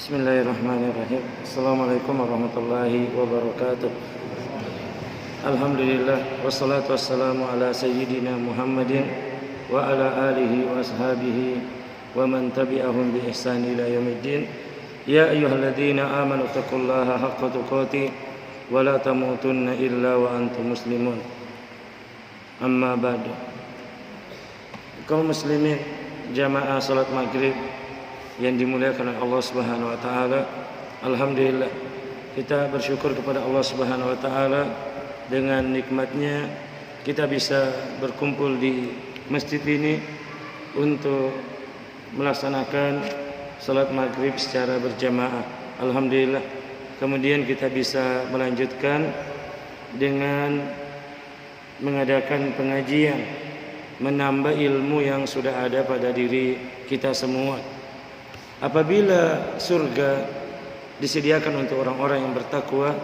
Bismillahirrahmanirrahim. Assalamualaikum warahmatullahi wabarakatuh. Alhamdulillah wassalatu wassalamu ala sayyidina Muhammadin wa ala alihi wa ashabihi wa man tabi'ahum bi ihsan ila yaumiddin. Ya ayyuhalladzina amanu taqullaha haqqa tuqatih wa la tamutunna illa wa antum muslimun. Amma ba'du. Kaum muslimin jamaah salat maghrib yang dimuliakan oleh Allah Subhanahu wa taala, alhamdulillah kita bersyukur kepada Allah Subhanahu wa taala dengan nikmatnya kita bisa berkumpul di masjid ini untuk melaksanakan salat maghrib secara berjamaah. Alhamdulillah. Kemudian kita bisa melanjutkan dengan mengadakan pengajian, menambah ilmu yang sudah ada pada diri kita semua. Apabila surga disediakan untuk orang-orang yang bertakwa,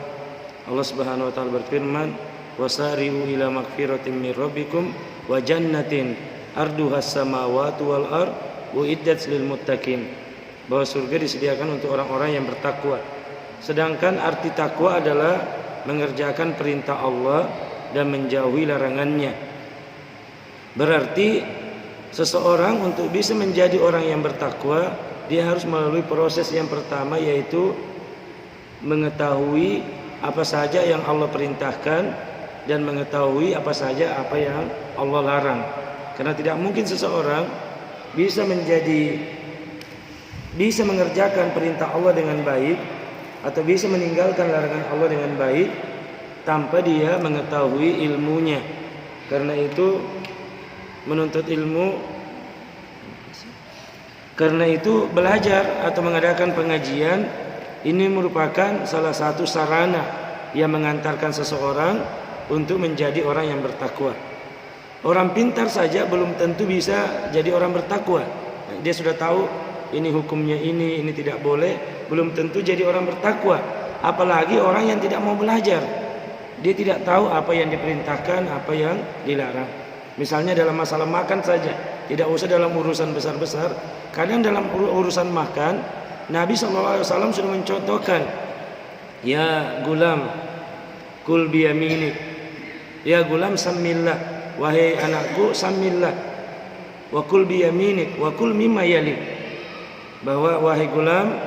Allah Subhanahu wa taala berfirman, "Wasari'u ila magfiratin min rabbikum wa jannatin arduhas samawati wal ard uiddat lil muttaqin." Bahwa surga disediakan untuk orang-orang yang bertakwa. Sedangkan arti takwa adalah mengerjakan perintah Allah dan menjauhi larangannya. Berarti seseorang untuk bisa menjadi orang yang bertakwa, dia harus melalui proses yang pertama, yaitu mengetahui apa saja yang Allah perintahkan dan mengetahui apa saja apa yang Allah larang. Karena tidak mungkin seseorang bisa mengerjakan perintah Allah dengan baik atau bisa meninggalkan larangan Allah dengan baik tanpa dia mengetahui ilmunya. Karena itu menuntut ilmu, karena itu belajar atau mengadakan pengajian ini merupakan salah satu sarana yang mengantarkan seseorang untuk menjadi orang yang bertakwa. Orang pintar saja belum tentu bisa jadi orang bertakwa. Dia sudah tahu ini hukumnya ini tidak boleh, belum tentu jadi orang bertakwa. Apalagi orang yang tidak mau belajar. Dia tidak tahu apa yang diperintahkan, apa yang dilarang. Misalnya dalam masalah makan saja, tidak usah dalam urusan besar-besar. Kadang dalam urusan makan, Nabi SAW sudah mencontohkan, ya gulam, kul biyaminik, ya gulam samillah, wahai anakku samillah, wa kul biyaminik, wa kul mimma yalik. Bahwa wahai gulam,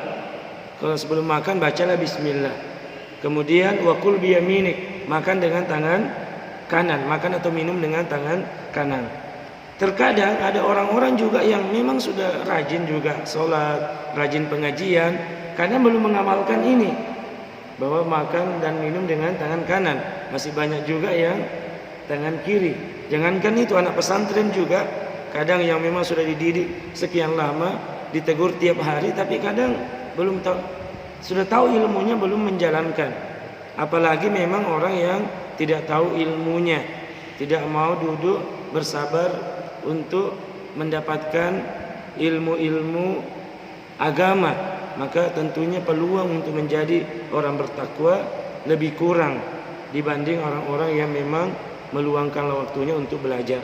kalau sebelum makan bacalah bismillah. Kemudian wa kul biyaminik, makan dengan tangan kanan, makan atau minum dengan tangan kanan. Terkadang ada orang-orang juga yang memang sudah rajin juga sholat, rajin pengajian, karena belum mengamalkan ini, bahwa makan dan minum dengan tangan kanan. Masih banyak juga yang tangan kiri. Jangankan itu, anak pesantren juga kadang yang memang sudah dididik sekian lama, ditegur tiap hari, tapi kadang belum tahu, sudah tahu ilmunya belum menjalankan. Apalagi memang orang yang tidak tahu ilmunya, tidak mau duduk bersabar untuk mendapatkan ilmu-ilmu agama, maka tentunya peluang untuk menjadi orang bertakwa lebih kurang dibanding orang-orang yang memang meluangkan waktunya untuk belajar.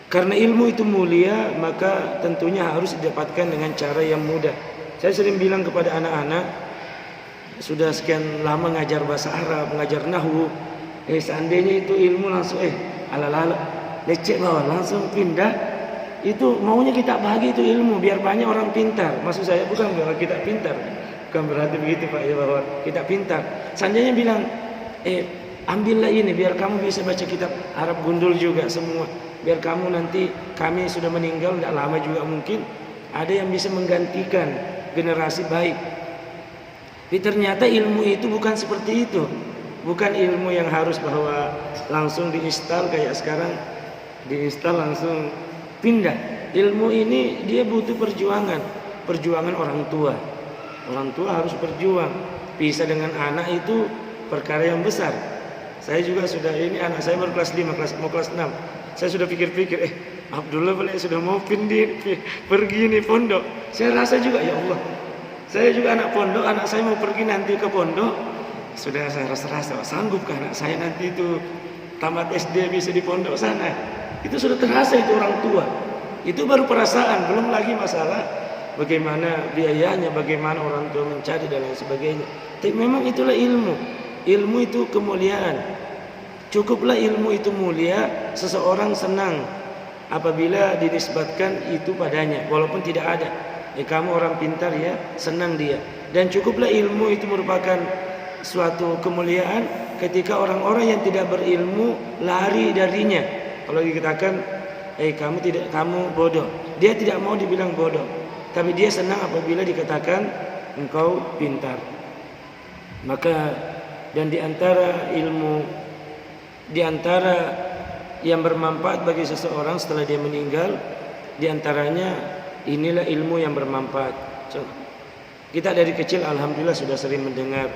Karena ilmu itu mulia, maka tentunya harus didapatkan dengan cara yang mudah. Saya sering bilang kepada anak-anak, sudah sekian lama ngajar bahasa Arab, ngajar nahwu, seandainya itu ilmu langsung ala-ala lecek bawah langsung pindah, itu maunya kita bagi itu ilmu biar banyak orang pintar. Maksud saya bukan bahwa kita pintar, bukan berarti begitu Pak ya, bahwa kita pintar. Seandainya bilang ambillah ini biar kamu bisa baca kitab Arab gundul juga semua, biar kamu nanti, kami sudah meninggal tidak lama juga mungkin ada yang bisa menggantikan generasi baik. Tapi ternyata ilmu itu bukan seperti itu. Bukan ilmu yang harus bahwa langsung diinstal kayak sekarang, diinstal langsung pindah. Ilmu ini dia butuh perjuangan, perjuangan orang tua. Orang tua harus berjuang. Pisah dengan anak itu perkara yang besar. Saya juga sudah, ini anak saya baru kelas 5, mau kelas 6. Saya sudah pikir-pikir, Abdullah boleh sudah mau pergi nih pondok. Saya rasa juga, ya Allah, saya juga anak pondok, anak saya mau pergi nanti ke pondok. Sudah saya rasa sanggupkah anak saya nanti itu tamat SD bisa di pondok sana. Itu sudah terasa itu orang tua. Itu baru perasaan, belum lagi masalah bagaimana biayanya, bagaimana orang tua mencari dan lain sebagainya. Tapi memang itulah ilmu. Ilmu itu kemuliaan. Cukuplah ilmu itu mulia, seseorang senang apabila dinisbatkan itu padanya, walaupun tidak ada. Kamu orang pintar ya, senang dia. Dan cukuplah ilmu itu merupakan suatu kemuliaan ketika orang-orang yang tidak berilmu lari darinya. Kalau dikatakan, kamu bodoh, dia tidak mau dibilang bodoh, tapi dia senang apabila dikatakan engkau pintar. Maka dan diantara yang bermanfaat bagi seseorang setelah dia meninggal, diantaranya inilah ilmu yang bermanfaat. Kita dari kecil alhamdulillah sudah sering mendengar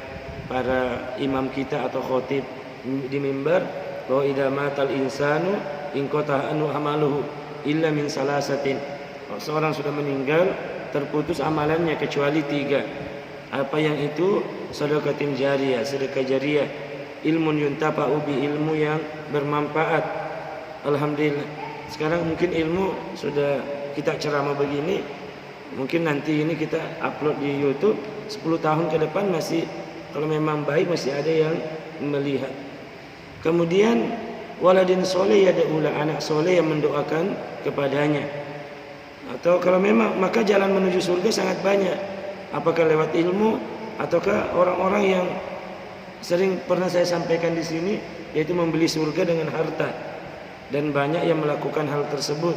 para imam kita atau khotib di mimbar bahwa idza matal insanu inqata anhu amaluhu illa min salasatin. Seorang sudah meninggal, terputus amalannya kecuali 3. Apa yang itu? Sedekatin jariyah, sedekah jariyah, ilmun yuntafa'u bi, ilmu yang bermanfaat. Alhamdulillah. Sekarang mungkin ilmu sudah kita ceramah begini, mungkin nanti ini kita upload di YouTube 10 tahun ke depan masih, kalau memang baik masih ada yang melihat. Kemudian waladin soleh yad'ula, anak soleh yang mendoakan kepadanya. Atau kalau memang, maka jalan menuju surga sangat banyak. Apakah lewat ilmu ataukah orang-orang yang sering pernah saya sampaikan di sini, yaitu membeli surga dengan harta. Dan banyak yang melakukan hal tersebut.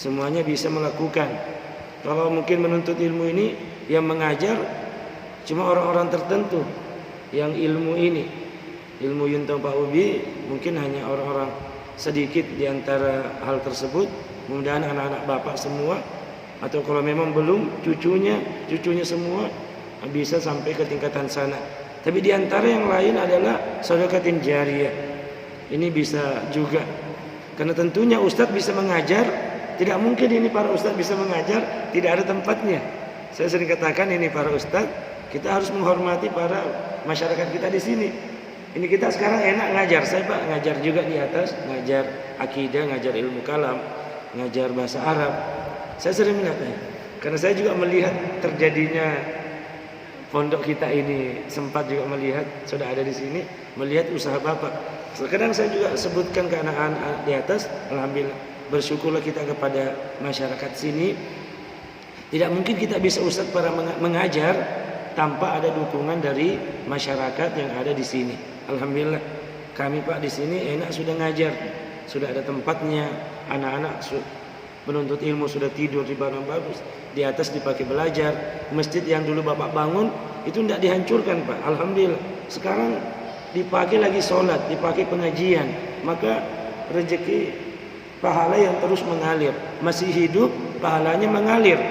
Semuanya bisa melakukan. Kalau mungkin menuntut ilmu ini yang mengajar cuma orang-orang tertentu yang ilmu ini, ilmu yuntafa'u bi, mungkin hanya orang-orang sedikit di antara hal tersebut. Mudah-mudahan anak-anak bapak semua, atau kalau memang belum, cucunya semua bisa sampai ke tingkatan sana. Tapi di antara yang lain adalah sedekatin jariyah. Ini bisa juga. Karena tentunya ustadz bisa mengajar, tidak mungkin ini para ustadz bisa mengajar tidak ada tempatnya. Saya sering katakan ini para ustadz, kita harus menghormati para masyarakat kita di sini. Ini kita sekarang enak ngajar, saya Pak ngajar juga di atas, ngajar akidah, ngajar ilmu kalam, ngajar bahasa Arab. Saya sering melihatnya, karena saya juga melihat terjadinya pondok kita ini, sempat juga melihat, sudah ada di sini, melihat usaha Bapak. Sekarang saya juga sebutkan ke anak-anak di atas, alhamdulillah, bersyukurlah kita kepada masyarakat sini. Tidak mungkin kita bisa ustaz para mengajar tanpa ada dukungan dari masyarakat yang ada di sini. Alhamdulillah, kami Pak di sini enak sudah ngajar, sudah ada tempatnya, anak-anak penuntut ilmu sudah tidur di barang bagus, di atas dipakai belajar. Masjid yang dulu Bapak bangun itu tidak dihancurkan Pak, alhamdulillah. Sekarang dipakai lagi sholat, dipakai pengajian, maka rezeki pahala yang terus mengalir, masih hidup pahalanya mengalir.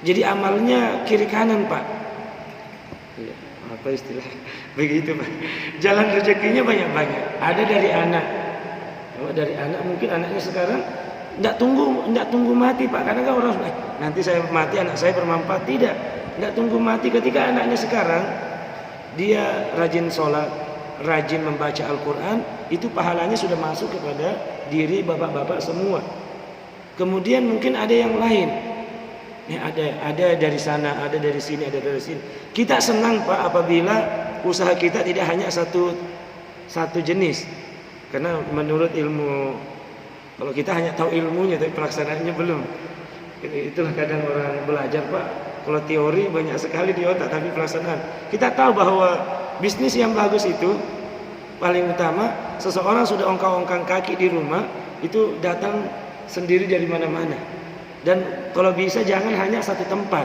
Jadi amalnya kiri kanan Pak. Ya, apa istilah? Begitu Pak. Jalan rezekinya banyak-banyak. Ada dari anak. Kalau dari anak mungkin anaknya sekarang tidak tunggu mati Pak. Karena kan orang nanti saya mati anak saya bermanfaat, tidak tunggu mati. Ketika anaknya sekarang dia rajin sholat, rajin membaca Al-Quran, itu pahalanya sudah masuk kepada diri bapak-bapak semua. Kemudian mungkin ada yang lain. Ya, ada dari sana, ada dari sini, ada dari sini. Kita senang Pak apabila usaha kita tidak hanya satu jenis. Karena menurut ilmu, kalau kita hanya tahu ilmunya tapi pelaksanaannya belum. Itulah kadang orang belajar Pak, kalau teori banyak sekali di otak tapi pelaksanaan. Kita tahu bahwa bisnis yang bagus itu paling utama, seseorang sudah ongkang-ongkang kaki di rumah, itu datang sendiri dari mana-mana. Dan kalau bisa jangan hanya satu tempat.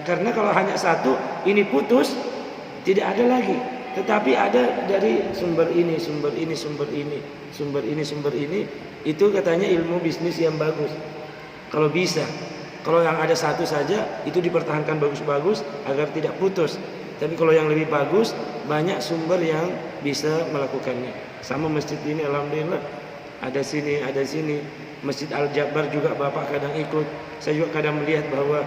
Karena kalau hanya satu, ini putus, tidak ada lagi. Tetapi ada dari sumber ini, sumber ini, sumber ini, sumber ini, sumber ini. Itu katanya ilmu bisnis yang bagus. Kalau bisa, kalau yang ada satu saja, itu dipertahankan bagus-bagus agar tidak putus. Tapi kalau yang lebih bagus, banyak sumber yang bisa melakukannya. Sama masjid ini, alhamdulillah, ada sini, ada sini. Masjid Al-Jabar juga Bapak kadang ikut. Saya juga kadang melihat bahwa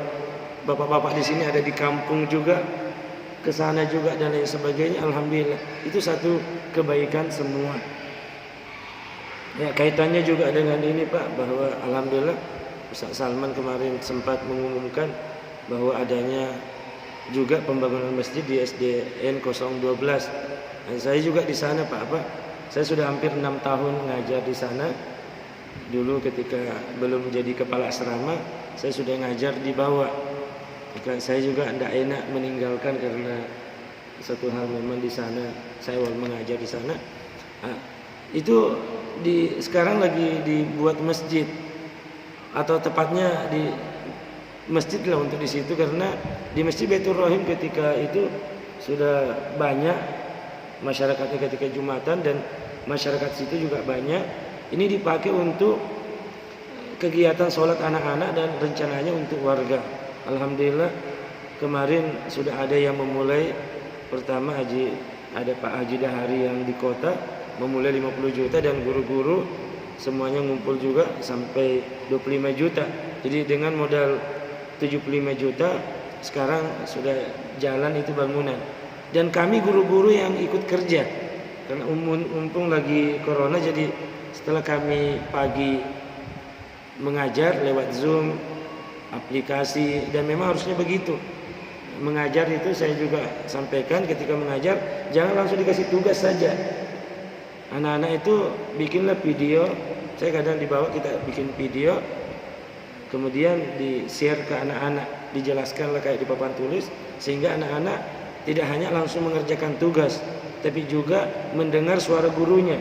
bapak-bapak di sini ada di kampung juga, ke sana juga dan lain sebagainya. Alhamdulillah, itu satu kebaikan semua. Ya, kaitannya juga dengan ini Pak, bahwa alhamdulillah Ustaz Salman kemarin sempat mengumumkan bahwa adanya juga pembangunan masjid di SDN 012. Dan saya juga di sana Pak. Saya sudah hampir 6 tahun ngajar di sana. Dulu ketika belum jadi kepala asrama, saya sudah ngajar di bawah. Maka saya juga tidak enak meninggalkan karena satu hal memang di sana saya mengajar di sana. Itu sekarang lagi dibuat masjid, atau tepatnya di masjid lah untuk di situ, karena di Masjid Baitur Rahim ketika itu sudah banyak masyarakatnya ketika Jumatan, dan masyarakat situ juga banyak. Ini dipakai untuk kegiatan sholat anak-anak dan rencananya untuk warga. Alhamdulillah kemarin sudah ada yang memulai. Pertama ada Pak Haji Dahari yang di kota memulai 50 juta, dan guru-guru semuanya ngumpul juga sampai 25 juta. Jadi dengan modal 75 juta sekarang sudah jalan itu bangunan. Dan kami guru-guru yang ikut kerja, karena mumpung lagi corona, jadi setelah kami pagi mengajar lewat Zoom, aplikasi, dan memang harusnya begitu. Mengajar itu saya juga sampaikan ketika mengajar, jangan langsung dikasih tugas saja. Anak-anak itu bikinlah video. Saya kadang dibawa, kita bikin video, kemudian di-share ke anak-anak, dijelaskanlah kayak di papan tulis, sehingga anak-anak tidak hanya langsung mengerjakan tugas, tapi juga mendengar suara gurunya.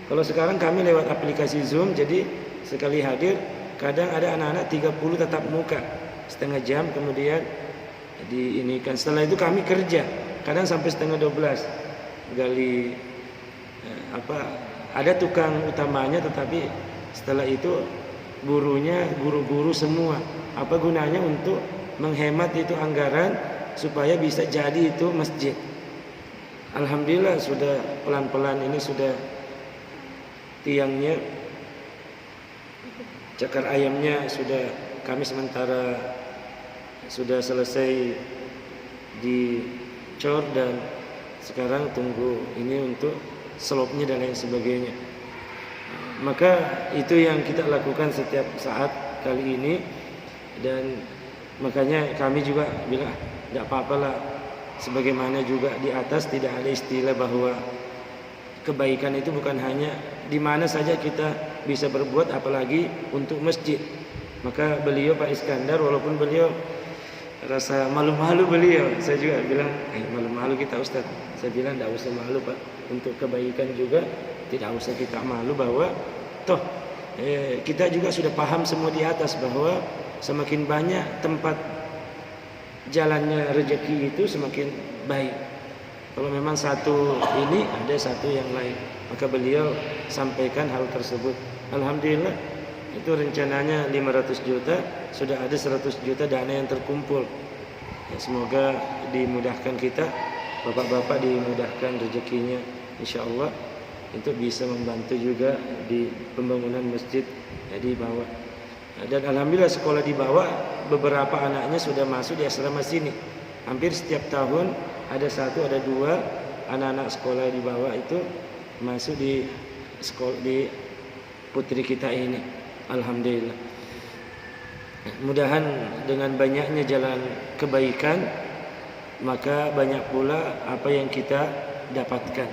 Kalau sekarang kami lewat aplikasi Zoom, jadi sekali hadir, kadang ada anak-anak 30 tatap muka, setengah jam, kemudian diinikan. Setelah itu kami kerja, kadang sampai setengah 12 gali ada tukang utamanya, tetapi setelah itu guru-guru semua. Apa gunanya? Untuk menghemat itu anggaran supaya bisa jadi itu masjid. Alhamdulillah sudah pelan-pelan ini sudah tiangnya, cakar ayamnya sudah kami sementara sudah selesai dicor, dan sekarang tunggu ini untuk slopnya dan lain sebagainya. Maka itu yang kita lakukan setiap saat kali ini, dan makanya kami juga bilang tidak apa-apalah, sebagaimana juga di atas tidak ada istilah bahwa kebaikan itu bukan hanya di mana saja kita bisa berbuat, apalagi untuk masjid. Maka beliau Pak Iskandar, walaupun beliau rasa malu-malu beliau, saya juga bilang malu-malu kita Ustaz. Saya bilang tidak usah malu Pak, untuk kebaikan juga tidak usah kita malu, bahwa toh kita juga sudah paham semua di atas bahwa semakin banyak tempat jalannya rezeki itu semakin baik. Kalau memang satu ini ada satu yang lain, maka beliau sampaikan hal tersebut. Alhamdulillah itu rencananya 500 juta, sudah ada 100 juta dana yang terkumpul. Ya, semoga dimudahkan kita, bapak-bapak dimudahkan rezekinya insyaallah, untuk bisa membantu juga di pembangunan masjid di bawah. Dan alhamdulillah sekolah di bawah beberapa anaknya sudah masuk di asrama sini. Hampir setiap tahun ada 1 ada 2 anak-anak sekolah di bawah itu masuk di sekolah di putri kita ini. Alhamdulillah. Mudahan dengan banyaknya jalan kebaikan, maka banyak pula apa yang kita dapatkan.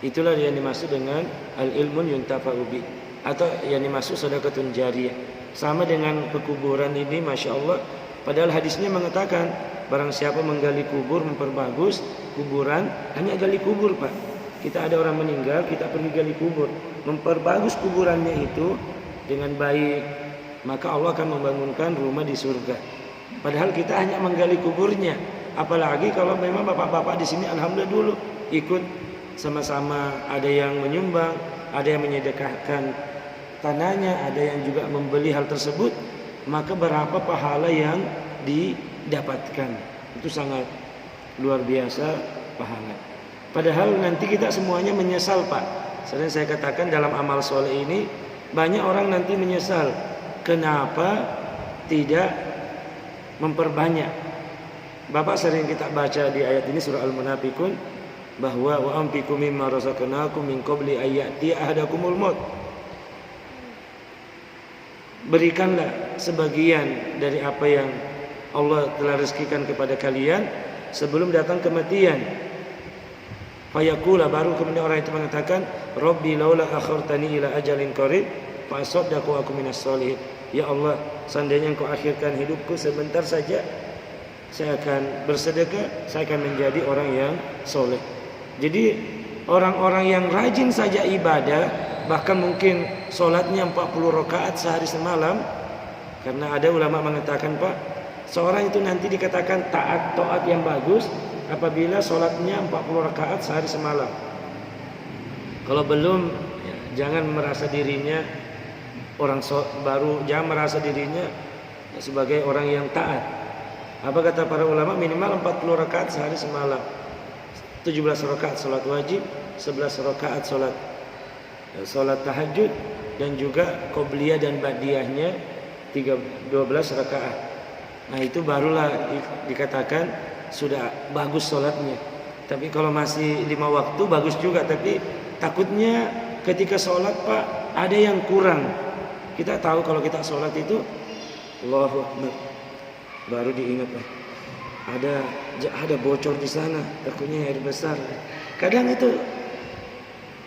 Itulah yang dimaksud dengan al-ilmun yuntafa'u bi, atau yang dimaksud sedekatun jariyah. Sama dengan pekuburan ini, Masya Allah. Padahal hadisnya mengatakan barang siapa menggali kubur, memperbagus kuburan, hanya gali kubur Pak. Kita ada orang meninggal, kita pergi gali kubur, memperbagus kuburannya itu dengan baik, maka Allah akan membangunkan rumah di surga. Padahal kita hanya menggali kuburnya. Apalagi kalau memang bapak-bapak di sini alhamdulillah dulu ikut sama-sama, ada yang menyumbang, ada yang menyedekahkan tanahnya, ada yang juga membeli hal tersebut, maka berapa pahala yang didapatkan. Itu sangat luar biasa pahala. Padahal nanti kita semuanya menyesal Pak. Sering saya katakan dalam amal soleh ini banyak orang nanti menyesal kenapa tidak memperbanyak. Bapak sering kita baca di ayat ini surah Al-Munafiqun, bahwa wa anfiqu mimma razaqnakum min qabli ayyati ahadakumul maut. berikanlah sebagian dari apa yang Allah telah rezekikan kepada kalian sebelum datang kematian. Fayaqula, baru kemudian orang itu mengatakan, Rabbi laula akhartani ila ajalin qarib fa asaddaqu aku minas sholihin. Ya Allah, seandainya Engkau akhirkan hidupku sebentar saja, saya akan bersedekah, saya akan menjadi orang yang soleh. Jadi orang-orang yang rajin saja ibadah, bahkan mungkin sholatnya 40 rakaat sehari semalam, karena ada ulama mengatakan, Pak, seorang itu nanti dikatakan taat yang bagus apabila sholatnya 40 rakaat sehari semalam. Kalau belum, ya, jangan merasa dirinya orang baru, jangan merasa dirinya sebagai orang yang taat. Apa kata para ulama? Minimal 40 rakaat sehari semalam, 17 rakaat sholat wajib, 11 rakaat sholat tahajud, dan juga qobliyah dan ba'diyahnya 12 rakaat. Nah itu barulah dikatakan sudah bagus sholatnya. Tapi kalau masih 5 waktu bagus juga, tapi takutnya ketika sholat, Pak, ada yang kurang. Kita tahu kalau kita sholat itu Allahu Akbar, baru diingat, ada bocor di sana, takutnya air besar. Kadang itu,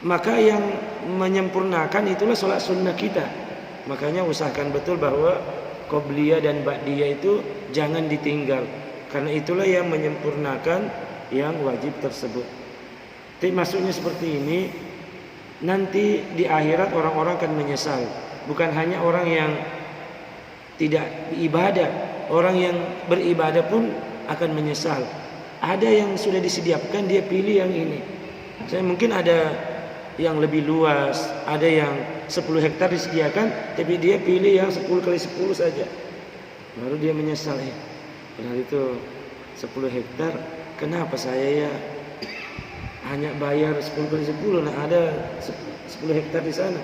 maka yang menyempurnakan itulah sholat sunnah kita. Makanya usahakan betul bahwa qobliyah dan ba'diyah itu jangan ditinggal, karena itulah yang menyempurnakan yang wajib tersebut. Tapi maksudnya seperti ini, nanti di akhirat orang-orang akan menyesal. Bukan hanya orang yang tidak ibadah, orang yang beribadah pun akan menyesal. Ada yang sudah disediakan, dia pilih yang ini. Saya mungkin ada yang lebih luas, ada yang 10 hektar disediakan, tapi dia pilih yang 10 kali 10 saja. Baru dia menyesal, ya. Padahal itu 10 hektar, kenapa saya ya hanya bayar 10 kali 10, nah ada 10 hektar di sana.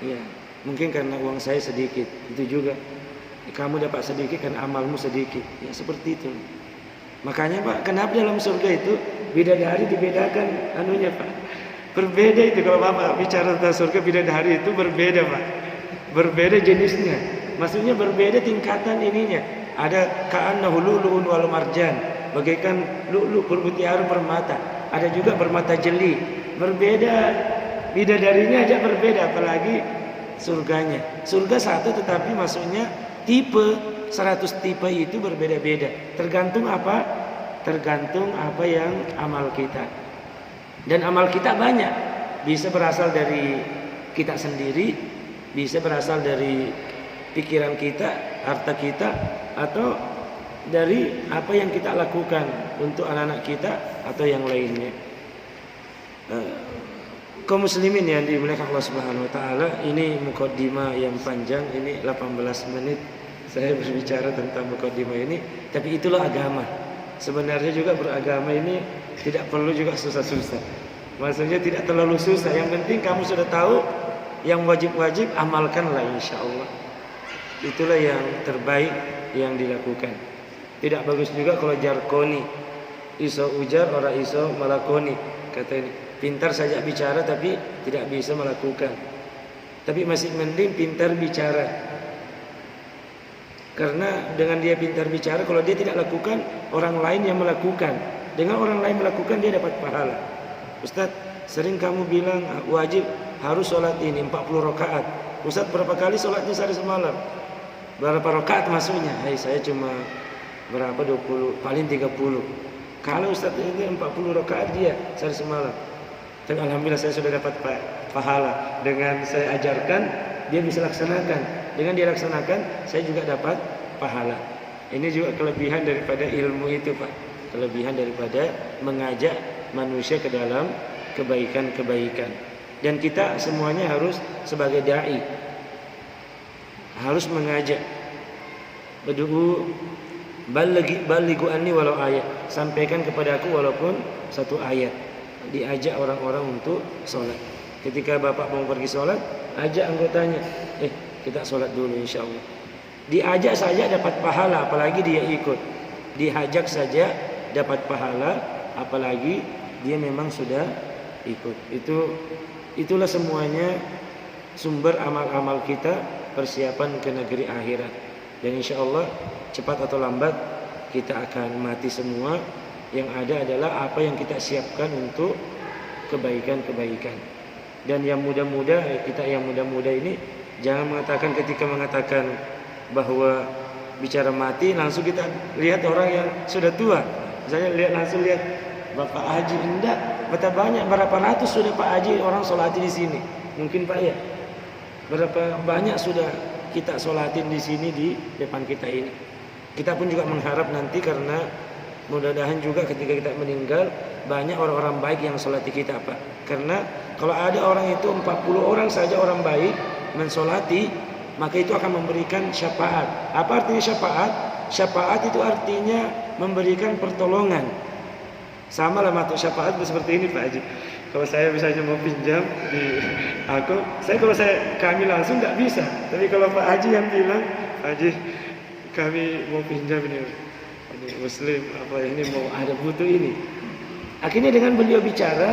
Ya, mungkin karena uang saya sedikit, itu juga. Kamu dapat sedikit kan amalmu sedikit. Ya seperti itu. Makanya Pak, kenapa dalam surga itu bidadari dibedakan anunya Pak? Berbeda itu kalau Bapak bicara tentang surga, bidadari itu berbeda Pak. Berbeda jenisnya. Maksudnya berbeda tingkatan ininya. Ada ka'annahu lu'lu'un wal marjan, bagaikan lu'lu' bermutiara permata. Ada juga bermata jeli. Berbeda, bidadarinya aja berbeda, apalagi surganya. Surga satu tetapi maksudnya tipe, 100 tipe itu berbeda-beda. Tergantung apa? Tergantung apa yang amal kita. Dan amal kita banyak. Bisa berasal dari kita sendiri, bisa berasal dari pikiran kita, harta kita, atau dari apa yang kita lakukan untuk anak-anak kita atau yang lainnya. Kaum muslimin yang dimuliakan Allah Subhanahu wa taala, ini mukadimah yang panjang, ini 18 menit saya berbicara tentang mukadimah ini, tapi itulah agama. Sebenarnya juga beragama ini tidak perlu juga susah-susah. Maksudnya tidak terlalu susah, yang penting kamu sudah tahu yang wajib-wajib, amalkanlah insyaallah. Itulah yang terbaik yang dilakukan. Tidak bagus juga kalau jarkoni, iso ujar ora iso melakoni, kata ini. Pintar saja bicara tapi tidak bisa melakukan. Tapi masih mending pintar bicara. Karena dengan dia pintar bicara, kalau dia tidak lakukan, orang lain yang melakukan. Dengan orang lain melakukan, dia dapat pahala. Ustaz, sering kamu bilang wajib harus sholat ini 40 rakaat. Ustaz, berapa kali sholatnya sehari semalam? Berapa rakaat maksudnya? Saya cuma berapa, 20, paling 30. Kalau Ustaz ini 40 rakaat dia sehari semalam. Dan alhamdulillah saya sudah dapat pahala. Dengan saya ajarkan, dia bisa laksanakan. Dengan dia laksanakan, saya juga dapat pahala. Ini juga kelebihan daripada ilmu itu Pak. Kelebihan daripada mengajak manusia ke dalam kebaikan-kebaikan. Dan kita semuanya harus sebagai da'i, harus mengajak. Berdoa, balighu anni walau ayat, sampaikan kepada aku walaupun satu ayat. Diajak orang-orang untuk sholat. Ketika bapak mau pergi sholat, ajak anggotanya, kita sholat dulu insyaallah. Diajak saja dapat pahala, apalagi dia ikut. Diajak saja dapat pahala, apalagi dia memang sudah ikut. Itulah semuanya sumber amal-amal kita persiapan ke negeri akhirat. Dan insya Allah cepat atau lambat kita akan mati semua. Yang ada adalah apa yang kita siapkan untuk kebaikan-kebaikan. Dan yang muda-muda, kita yang muda-muda ini jangan mengatakan ketika mengatakan bahwa bicara mati langsung kita lihat orang yang sudah tua. Misalnya langsung lihat Bapak Haji, enggak, betapa banyak, berapa ratus sudah Pak Haji orang sholati di sini. Mungkin Pak ya, berapa banyak sudah kita sholatin di sini di depan kita ini. Kita pun juga mengharap nanti, karena mudah-mudahan juga ketika kita meninggal banyak orang-orang baik yang sholati kita Pak. Karena kalau ada orang itu 40 orang saja orang baik mensolati, maka itu akan memberikan syafaat. Apa artinya syafaat? Syafaat itu artinya memberikan pertolongan. Sama lah maksud syafaat seperti ini Pak Haji. Kalau saya misalnya mau pinjam di aku, kalau kami langsung nggak bisa. Tapi kalau Pak Haji yang bilang, Haji kami mau pinjam ini Muslim apa ini mau ada butuh ini. Akhirnya dengan beliau bicara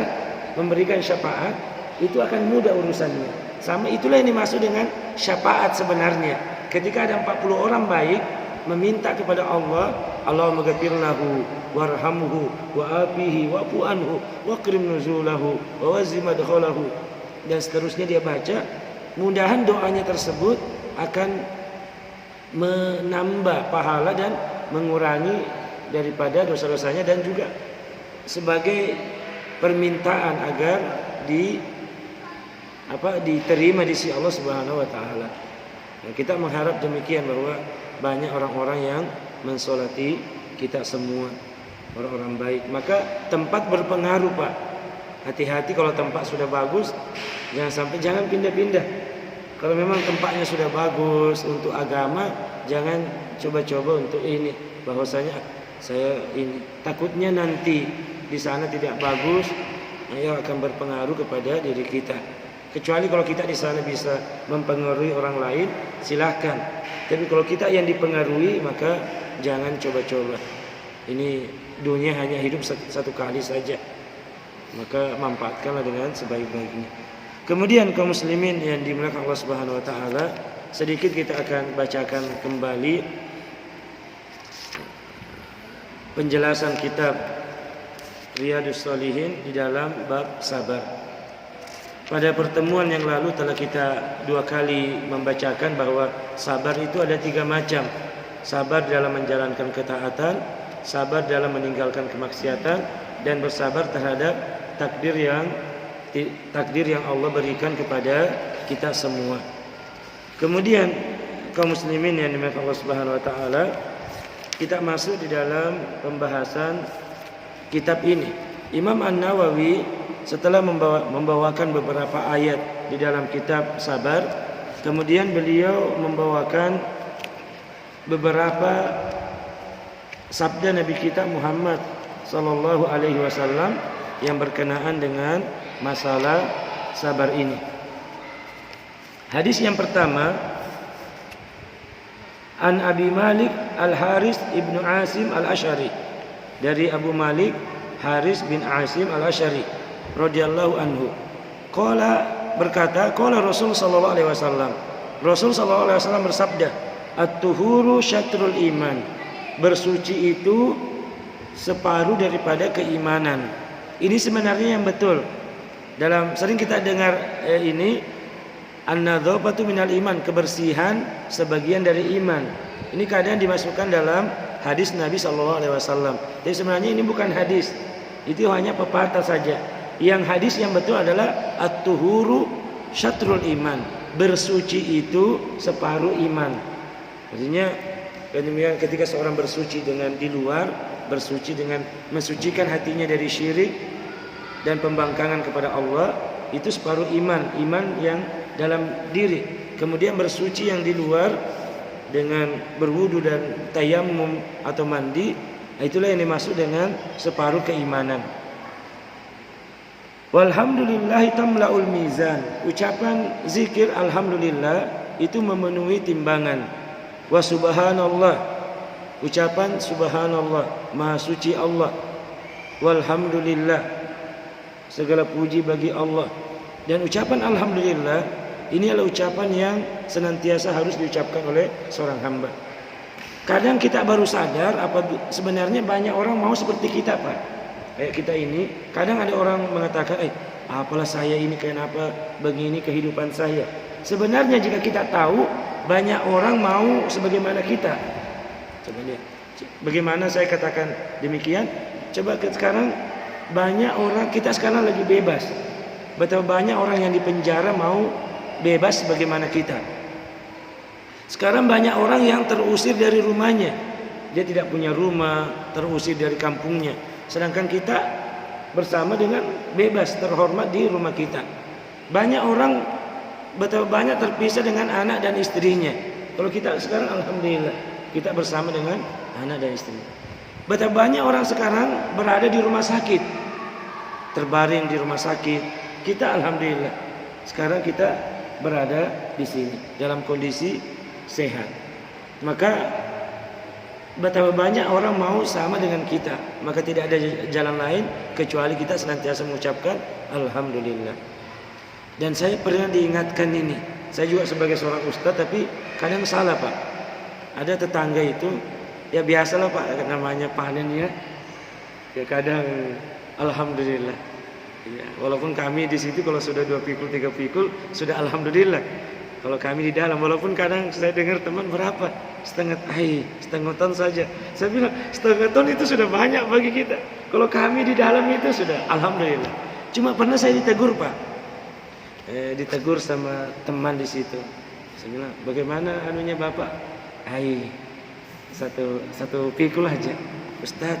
memberikan syafaat, itu akan mudah urusannya. Sama itulah yang dimaksud dengan syafaat sebenarnya. Ketika ada 40 orang baik meminta kepada Allah, Allahumma ghafir lahu warhamhu wa'afihi wa'fu anhu waqrim nuzulahu wa wazzi madkhalahu, dan seterusnya dia baca, mudahan doanya tersebut akan menambah pahala dan mengurangi daripada dosa-dosanya, dan juga sebagai permintaan agar diterima di sisi Allah Subhanahu wa taala. Nah, kita mengharap demikian, bahwa banyak orang-orang yang mensolati kita semua, orang-orang baik. Maka tempat berpengaruh Pak. Hati-hati kalau tempat sudah bagus, jangan pindah-pindah. Kalau memang tempatnya sudah bagus untuk agama, jangan coba-coba untuk ini. Bahwasanya saya ini takutnya nanti di sana tidak bagus, yang akan berpengaruh kepada diri kita. Kecuali kalau kita di sana bisa mempengaruhi orang lain, silahkan. Tapi kalau kita yang dipengaruhi, maka jangan coba-coba. Ini dunia hanya hidup satu kali saja, maka manfaatkanlah dengan sebaik-baiknya. Kemudian kaum muslimin yang dimuliakan Allah Subhanahu wa taala, sedikit kita akan bacakan kembali penjelasan kitab Riyadhus Shalihin di dalam bab sabar. Pada pertemuan yang lalu telah kita 2 kali membacakan bahwa sabar itu ada 3 macam. Sabar dalam menjalankan ketaatan, sabar dalam meninggalkan kemaksiatan, dan bersabar terhadap takdir yang Allah berikan kepada kita semua. Kemudian kaum muslimin yang dimuliakan Allah Subhanahu wa taala, kita masuk di dalam pembahasan kitab ini. Imam An-Nawawi setelah membawakan beberapa ayat di dalam kitab sabar, kemudian beliau membawakan beberapa sabda Nabi kita Muhammad sallallahu alaihi wasallam yang berkenaan dengan masalah sabar ini. Hadis yang pertama, An Abi Malik Al-Haris ibnu Asim Al-Asy'ari, dari Abu Malik Haris bin Asim Al-Asy'ari radhiyallahu anhu. Qala, berkata, qala Rasul sallallahu alaihi wasallam. Rasul sallallahu alaihi wasallam bersabda, "At-tuhuru syatrul iman." Bersuci itu separuh daripada keimanan. Ini sebenarnya yang betul. Sering kita dengar ini, an-nadzafatu minal iman, kebersihan sebagian dari iman. Ini kadang dimasukkan dalam hadis Nabi sallallahu alaihi wasallam. Tapi sebenarnya ini bukan hadis. Itu hanya pepatah saja. Yang hadis yang betul adalah at-tuhuru syatrul iman. Bersuci itu separuh iman. Artinya ketika seorang bersuci dengan di luar, bersuci dengan mensucikan hatinya dari syirik dan pembangkangan kepada Allah, itu separuh iman, iman yang dalam diri. Kemudian bersuci yang di luar dengan berwudu dan tayammum atau mandi, itulah yang dimaksud dengan separuh keimanan. Walhamdulillahi tamla'ul mizan. Ucapan zikir alhamdulillah itu memenuhi timbangan. Wa subhanallah. Ucapan subhanallah, maha suci Allah. Walhamdulillah, segala puji bagi Allah. Dan ucapan alhamdulillah Ini adalah ucapan yang senantiasa harus diucapkan oleh seorang hamba. Kadang kita baru sadar sebenarnya banyak orang mau seperti kita, Pak. Kayak kita ini, kadang ada orang mengatakan, apalah saya ini, kenapa begini kehidupan saya. Sebenarnya jika kita tahu, banyak orang mau sebagaimana kita. Sebenarnya, bagaimana saya katakan demikian? Coba sekarang banyak orang, kita sekarang lagi bebas. Betapa banyak orang yang di penjara mau bebas bagaimana kita. Sekarang banyak orang yang terusir dari rumahnya. Dia tidak punya rumah, terusir dari kampungnya. Sedangkan kita bersama dengan bebas, terhormat di rumah kita. Banyak orang, betapa banyak terpisah dengan anak dan istrinya. Kalau kita sekarang alhamdulillah, kita bersama dengan anak dan istrinya. Betapa banyak orang sekarang berada di rumah sakit, terbaring di rumah sakit. Kita alhamdulillah, sekarang kita berada di sini dalam kondisi sehat. Maka betapa banyak orang mau sama dengan kita. Maka tidak ada jalan lain kecuali kita senantiasa mengucapkan alhamdulillah. Dan saya pernah diingatkan ini. Saya juga sebagai seorang ustadz, tapi kadang salah, Pak. Ada tetangga itu, ya biasalah, Pak, namanya panen ya. Ya kadang alhamdulillah. Ya, walaupun kami di situ kalau sudah 2 pikul 3 pikul sudah alhamdulillah. Kalau kami di dalam, walaupun kadang saya dengar teman berapa, setengah ton saja. Saya bilang setengah ton itu sudah banyak bagi kita. Kalau kami di dalam itu sudah alhamdulillah. Cuma pernah saya ditegur, Pak, ditegur sama teman di situ. Saya bilang, bagaimana anunya Bapak? Satu pikul aja. Ustadz,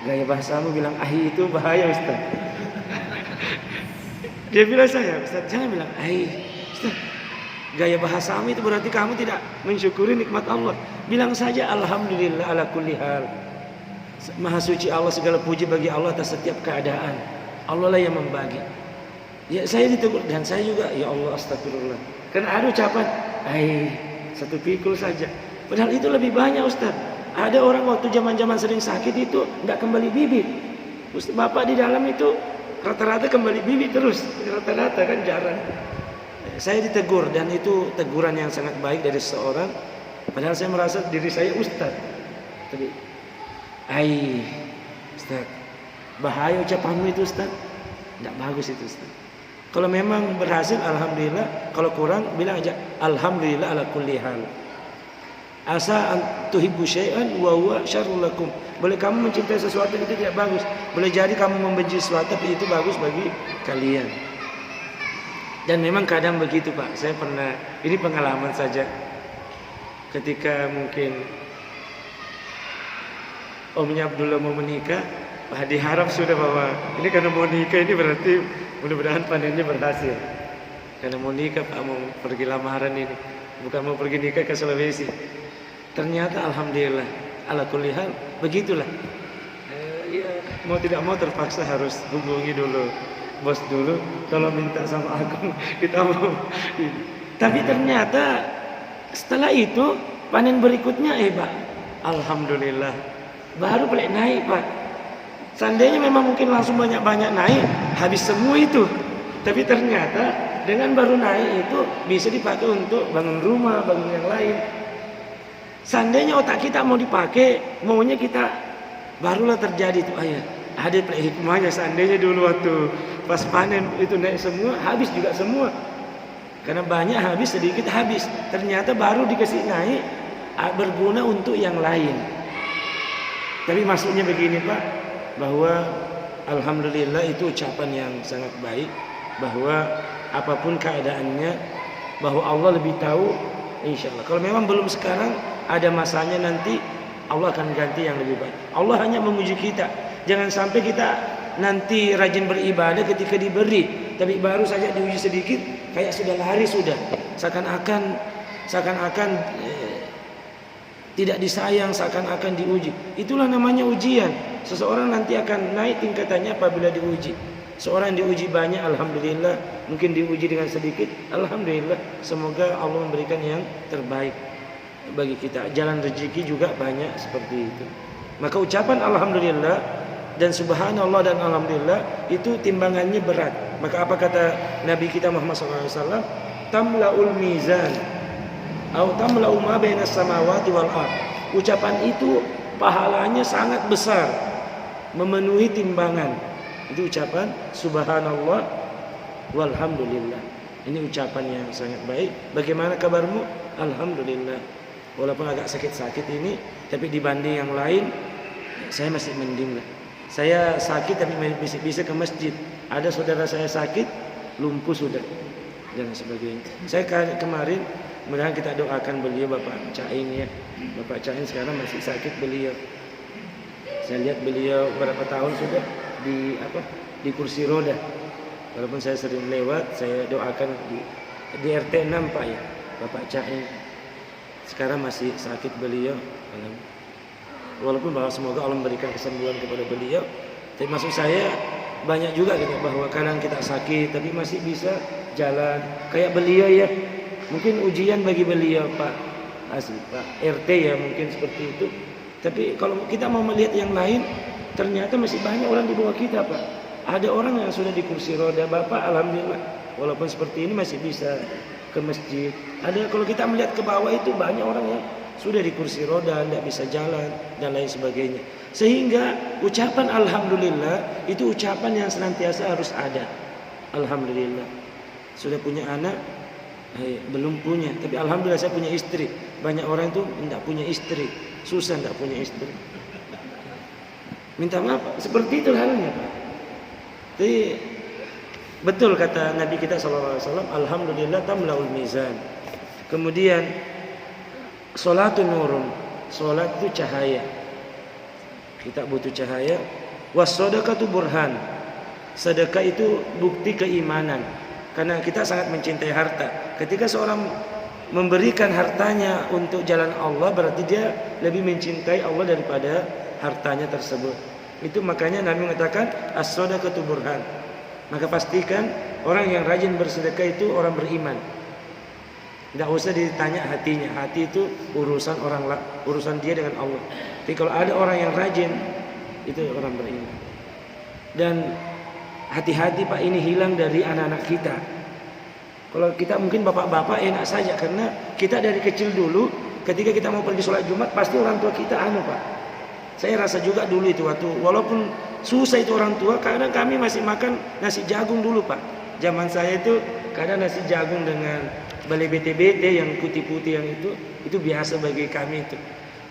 gaya bahasamu bilang itu bahaya, Ustadz. Dia bilang Ustadz, jangan bilang Ustadz, gaya bahasamu itu berarti kamu tidak mensyukuri nikmat Allah. Bilang saja alhamdulillah ala kulli hal. Maha suci Allah, segala puji bagi Allah atas setiap keadaan. Allah lah yang membagi. Ya saya ditegur dan saya juga, ya Allah astagfirullah. Karena ada ucapan satu pikul saja. Padahal itu lebih banyak, Ustadz. Ada orang waktu zaman-zaman sering sakit itu enggak kembali bibit. Ustadz, Bapak di dalam itu rata-rata kembali bibit terus. Rata-rata kan jarang. Saya ditegur dan itu teguran yang sangat baik dari seseorang. Padahal saya merasa diri saya ustaz. Tapi, ustaz, bahaya ucapanmu itu ustaz. Tidak bagus itu ustaz. Kalau memang berhasil alhamdulillah, kalau kurang bilang aja alhamdulillah ala kulli hal. Asa an tuhibbu syai'an wa huwa syarrul lakum. Boleh kamu mencintai sesuatu itu tidak bagus. Boleh jadi kamu membenci sesuatu tapi itu bagus bagi kalian. Dan memang kadang begitu, Pak. Saya pernah, ini pengalaman saja. Ketika mungkin omnya Abdullah mau menikah, Pak diharap sudah bahwa ini karena mau nikah ini berarti mudah-mudahan panennya berhasil. Karena mau nikah, Pak, mau pergi lamaran ini, bukan mau pergi nikah ke Sulawesi. Ternyata alhamdulillah ala kulli hal begitulah. Mau tidak mau terpaksa harus hubungi dulu bos dulu, tolong minta sama aku, kita mau. Tapi ternyata setelah itu panen berikutnya Pak, alhamdulillah baru boleh naik, Pak. Seandainya memang mungkin langsung banyak-banyak naik, habis semua itu. Tapi ternyata dengan baru naik itu bisa dipakai untuk bangun rumah, bangun yang lain. Seandainya otak kita mau dipakai, maunya kita, barulah terjadi itu ada hikmahnya. Seandainya dulu waktu pas panen itu naik semua, habis juga semua. Karena banyak habis, sedikit habis. Ternyata baru dikasih naik, berguna untuk yang lain. Tapi maksudnya begini, Pak, bahwa alhamdulillah itu ucapan yang sangat baik, bahwa apapun keadaannya, bahwa Allah lebih tahu. Insya Allah. Kalau memang belum sekarang, ada masanya nanti Allah akan ganti yang lebih baik. Allah hanya menguji kita. Jangan sampai kita nanti rajin beribadah ketika diberi, tapi baru saja diuji sedikit, kayak sudah lari sudah. Seakan-akan tidak disayang, seakan-akan diuji. Itulah namanya ujian. Seseorang nanti akan naik tingkatannya apabila diuji. Seorang diuji banyak, alhamdulillah. Mungkin diuji dengan sedikit, alhamdulillah. Semoga Allah memberikan yang terbaik bagi kita. Jalan rezeki juga banyak seperti itu. Maka ucapan alhamdulillah dan subhanallah dan alhamdulillah itu timbangannya berat. Maka apa kata Nabi kita Muhammad SAW? Tamla'ul mizan atau tamla'u ma bainas samawati wal ard. Ucapan itu pahalanya sangat besar, memenuhi timbangan. Itu ucapan subhanallah walhamdulillah. Ini ucapan yang sangat baik. Bagaimana kabarmu? Alhamdulillah. Walaupun agak sakit-sakit ini, tapi dibanding yang lain saya masih mending lah. Saya sakit tapi masih bisa ke masjid. Ada saudara saya sakit, lumpuh sudah dan sebagainya. Saya kemarin, mudah-mudahan kita doakan beliau, Bapak Cain ya. Bapak Cain sekarang masih sakit beliau. Saya lihat beliau berapa tahun sudah di kursi roda. Walaupun saya sering lewat, saya doakan di RT 6 Pak ya, Bapak Cain. Sekarang masih sakit beliau. Walaupun bahwa semoga Allah memberikan kesembuhan kepada beliau. Tapi maksud saya banyak juga gitu bahwa kadang kita sakit tapi masih bisa jalan. Kayak beliau ya, mungkin ujian bagi beliau Pak RT ya, mungkin seperti itu. Tapi kalau kita mau melihat yang lain, ternyata masih banyak orang di bawah kita Pak. Ada orang yang sudah di kursi roda, Bapak alhamdulillah walaupun seperti ini masih bisa ke masjid. Ada, kalau kita melihat ke bawah itu banyak orang yang sudah di kursi roda, tidak bisa jalan dan lain sebagainya. Sehingga ucapan alhamdulillah itu ucapan yang senantiasa harus ada. Alhamdulillah. Sudah punya anak? Belum punya, tapi alhamdulillah saya punya istri. Banyak orang itu tidak punya istri, susah tidak punya istri. Minta maaf, seperti itu halnya Pak. Jadi betul kata Nabi kita SAW, alhamdulillah tamla'ul mizan. Kemudian salatun nurun, salat itu cahaya. Kita butuh cahaya. Was-shadaqatu burhan. Sedekah itu bukti keimanan. Karena kita sangat mencintai harta. Ketika seorang memberikan hartanya untuk jalan Allah, berarti dia lebih mencintai Allah daripada hartanya tersebut. Itu makanya Nabi mengatakan as-shadaqatu burhan. Maka pastikan orang yang rajin bersedekah itu orang beriman. Tidak usah ditanya hatinya. Hati itu urusan urusan dia dengan Allah. Tapi kalau ada orang yang rajin, itu orang beriman. Dan hati-hati Pak, ini hilang dari anak-anak kita. Kalau kita mungkin bapak-bapak enak saja, karena kita dari kecil dulu ketika kita mau pergi sholat Jumat pasti orang tua kita Pak. Saya rasa juga dulu itu waktu walaupun susah itu orang tua, kadang kami masih makan nasi jagung dulu Pak. Zaman saya itu kadang nasi jagung dengan balai bete-bete yang putih-putih yang itu biasa bagi kami itu.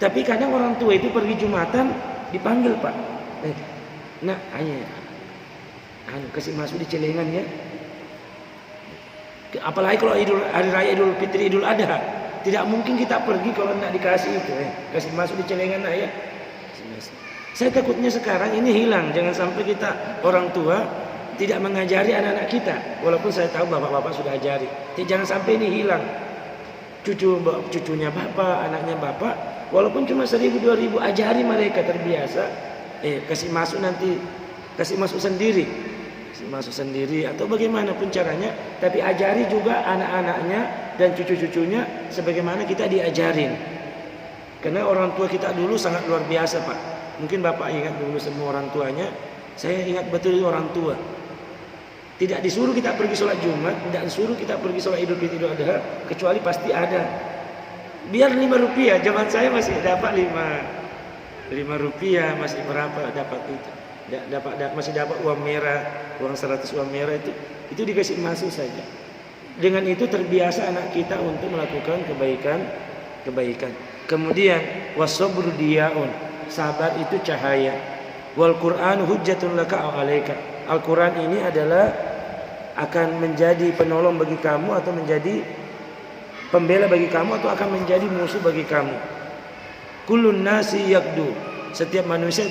Tapi kadang orang tua itu pergi Jumatan dipanggil Pak. Nak, kasih masuk di celengan ya. Apalagi kalau hari raya Idul Fitri, Idul Adha, tidak mungkin kita pergi kalau tidak dikasih itu. Kasih masuk di celengan nak ya. Saya takutnya sekarang ini hilang. Jangan sampai kita orang tua tidak mengajari anak-anak kita. Walaupun saya tahu bapak-bapak sudah ajari. Jangan sampai ini hilang. Cucunya bapak, anaknya bapak, walaupun cuma 1.000-2.000, ajari mereka terbiasa. Kasih masuk nanti, kasih masuk sendiri. Kasih masuk sendiri atau bagaimanapun caranya. Tapi ajari juga anak-anaknya dan cucu-cucunya sebagaimana kita diajarin. Karena orang tua kita dulu sangat luar biasa Pak. Mungkin Bapak ingat dulu semua orang tuanya. Saya ingat betul orang tua. Tidak disuruh kita pergi sholat Jumat, tidak disuruh kita pergi sholat Idul Fitri, Idul Adha, kecuali pasti ada. Biar 5 rupiah, zaman saya masih dapat 5 rupiah, masih berapa dapat itu. Masih dapat uang merah, uang 100 uang merah itu dikasih masuk saja. Dengan itu terbiasa anak kita untuk melakukan kebaikan. Kemudian wasabru diyaun, sabar itu cahaya. Wal Qur'an hujjatun laka aw alaika. Al-Qur'an ini adalah akan menjadi penolong bagi kamu atau menjadi pembela bagi kamu atau akan menjadi musuh bagi kamu. Kullun nasi yakdu. Setiap manusia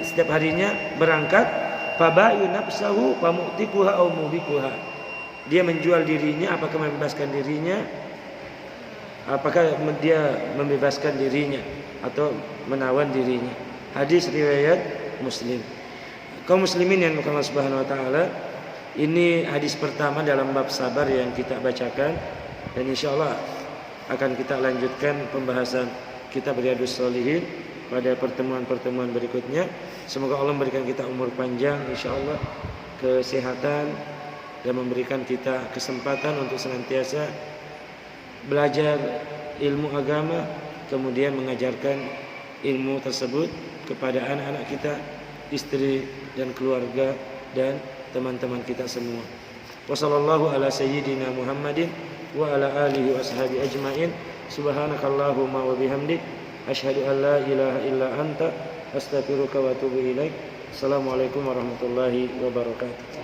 setiap harinya berangkat, fabayu nafsahu famu'tikuha aw mubikuha. Dia menjual dirinya, apakah membebaskan dirinya? Apakah dia membebaskan dirinya atau menawan dirinya? Hadis riwayat Muslim. Kaum muslimin yang Allah Subhanahu wa taala, ini hadis pertama dalam bab sabar yang kita bacakan, dan insyaallah akan kita lanjutkan pembahasan kitab Riyadhus Shalihin pada pertemuan-pertemuan berikutnya. Semoga Allah memberikan kita umur panjang, insyaallah, kesehatan dan memberikan kita kesempatan untuk senantiasa belajar ilmu agama, kemudian mengajarkan ilmu tersebut kepada anak-anak kita, istri dan keluarga dan teman-teman kita semua. Wassallallahu ala sayyidina Muhammadin wa ala alihi wa ashabi ajmain. Subhanakallahumma wa bihamdik asyhadu an la ilaha illa anta astaghfiruka wa atubu ilaik. Assalamualaikum warahmatullahi wabarakatuh.